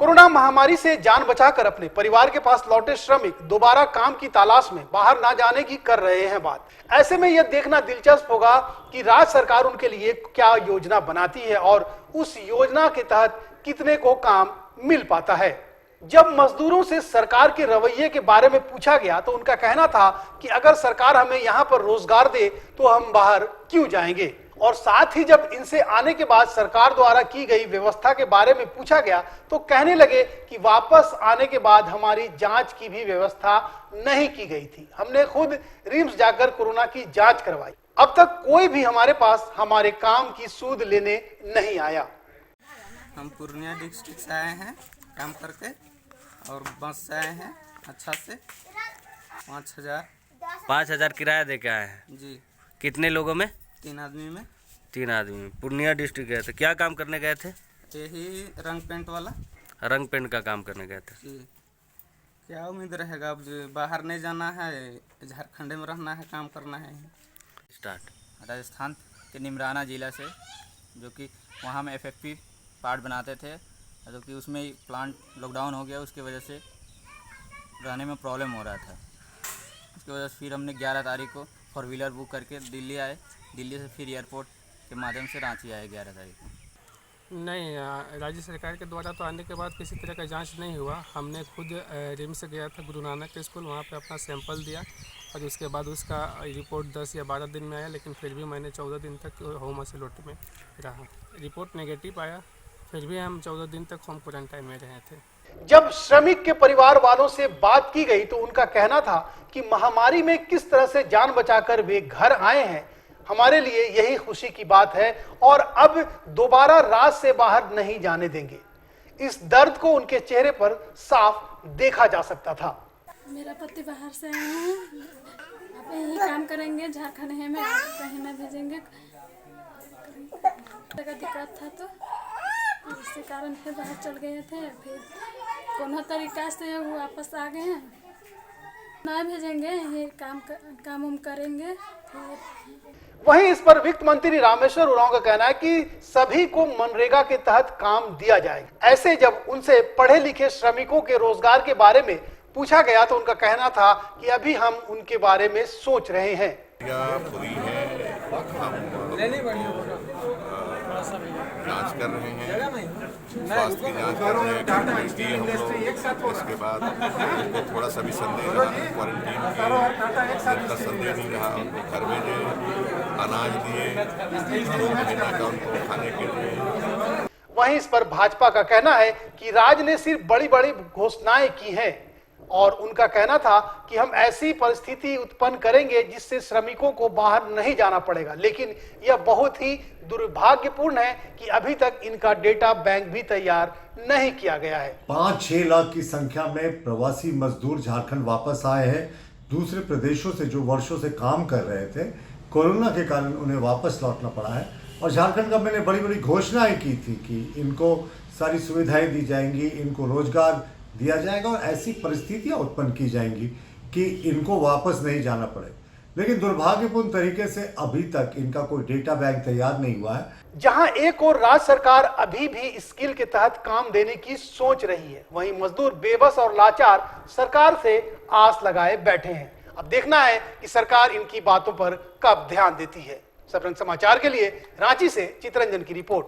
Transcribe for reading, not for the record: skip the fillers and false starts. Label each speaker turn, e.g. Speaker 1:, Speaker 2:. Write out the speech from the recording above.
Speaker 1: Corona महामारी से जान बचाकर अपने परिवार के पास लौटे श्रमिक दोबारा काम की तलाश में बाहर ना जाने की कर रहे हैं बात। ऐसे में यह देखना दिलचस्प होगा कि राज्य सरकार उनके लिए क्या योजना बनाती है और उस योजना के तहत कितने को काम मिल पाता है। जब मजदूरों से सरकार के रवैये के बारे में पूछा गया तो उनका कहना था कि अगर सरकार हमें यहां पर रोजगार दे तो हम बाहर क्यों जाएंगे। और साथ ही जब इनसे आने के बाद सरकार द्वारा की गई व्यवस्था के बारे में पूछा गया तो कहने लगे कि वापस आने के बाद हमारी जांच की भी व्यवस्था नहीं की गई थी। हमने खुद रिम्स जाकर कोरोना की जांच करवाई। अब तक कोई भी हमारे पास हमारे काम की सूद लेने नहीं आया।
Speaker 2: हम पूर्णिया डिस्ट्रिक्ट से आए हैं काम करके और बस से आए हैं। अच्छा से
Speaker 3: 5,000 किराया दे के आए हैं
Speaker 2: जी।
Speaker 3: कितने लोगों में?
Speaker 2: 3 आदमी में।
Speaker 3: 3 आदमी। पूर्णिया डिस्ट्रिक्ट गए थे, क्या काम करने गए थे?
Speaker 2: यही रंग पेंट वाला।
Speaker 3: रंग पेंट का काम करने गए थे
Speaker 2: जी। क्या उम्मीद रहेगा, अब बाहर नहीं जाना है, झारखंड में रहना है, काम करना है।
Speaker 3: स्टार्ट
Speaker 4: राजस्थान के निमराना ज़िला से, जो कि वहाँ हम FFP पार्ट बनाते थे, जो कि उसमें प्लांट लॉकडाउन हो गया, उसकी वजह से रहने में प्रॉब्लम हो रहा था। उसकी वजह से फिर हमने 11 तारीख को 4 व्हीलर बुक करके दिल्ली आए। दिल्ली से फिर एयरपोर्ट के माध्यम से रांची आए 11 तारीख को।
Speaker 5: नहीं, राज्य सरकार के द्वारा तो आने के बाद किसी तरह का जांच नहीं हुआ। हमने खुद रिम्स गया था, गुरु नानक स्कूल, वहाँ पे अपना सैंपल दिया और उसके बाद उसका रिपोर्ट 10 या 12 दिन में आया, लेकिन फिर भी मैंने 14 दिन तक होम आइसोलेट में रहा। रिपोर्ट नेगेटिव आया, फिर भी हम 14 दिन तक होम क्वारंटाइन में रहे थे।
Speaker 1: जब श्रमिक के परिवार वालों से बात की गई तो उनका कहना था कि महामारी में किस तरह से जान बचाकर वे घर आए हैं, हमारे लिए यही खुशी की बात है और अब दोबारा रात से बाहर नहीं जाने देंगे। इस दर्द को उनके चेहरे पर साफ देखा जा सकता था।
Speaker 6: मेरा पति बाहर से आए हैं, आप यही काम करेंगे, झारखंड है में आप कहीं ना भेजेंगे। दिक्कत था तो इसके कारण फिर बाहर चल गए थे, फिर कोनो तरीका से वो वापस आ गए हैं। ना भेजेंगे, ये काम करेंगे।
Speaker 1: वहीं इस पर वित्त मंत्री रामेश्वर उरांव का कहना है कि सभी को मनरेगा के तहत काम दिया जाएगा। ऐसे जब उनसे पढ़े लिखे श्रमिकों के रोजगार के बारे में पूछा गया तो उनका कहना था कि अभी हम उनके बारे में सोच रहे हैं।
Speaker 7: जांच कर रहे हैं, स्वास्थ्य की जांच कर रहे हैं। इसके बाद उनको थोड़ा सा भी संदेह रहा, क्वारंटीन का संदेह नहीं रहा, उनको घर भेजे, अनाज दिए, महीना का उनको खाने के लिए।
Speaker 1: वहीं इस पर भाजपा का कहना है कि राज्य ने सिर्फ बड़ी बड़ी घोषणाएं की हैं और उनका कहना था कि हम ऐसी परिस्थिति उत्पन्न करेंगे जिससे श्रमिकों को बाहर नहीं जाना पड़ेगा, लेकिन यह बहुत ही दुर्भाग्यपूर्ण है कि अभी तक इनका डेटा बैंक भी तैयार नहीं किया गया है।
Speaker 8: 5-6 लाख की संख्या में प्रवासी मजदूर झारखंड वापस आए हैं। दूसरे प्रदेशों से जो वर्षों से काम कर रहे थे, कोरोना के कारण उन्हें वापस लौटना पड़ा है। और झारखंड गवर्नमेंट ने बड़ी बड़ी घोषणाएं की थी कि इनको सारी सुविधाएं दी जाएंगी, इनको रोजगार दिया जाएगा और ऐसी परिस्थितियां उत्पन्न की जाएंगी कि इनको वापस नहीं जाना पड़े। लेकिन दुर्भाग्यपूर्ण तरीके से अभी तक इनका कोई डेटा बैंक तैयार नहीं हुआ है।
Speaker 1: जहां एक और राज्य सरकार अभी भी स्किल के तहत काम देने की सोच रही है, वहीं मजदूर बेबस और लाचार सरकार से आस लगाए बैठे हैं। अब देखना है कि सरकार इनकी बातों पर कब ध्यान देती है। सबरंग समाचार के लिए रांची से चितरंजन की रिपोर्ट।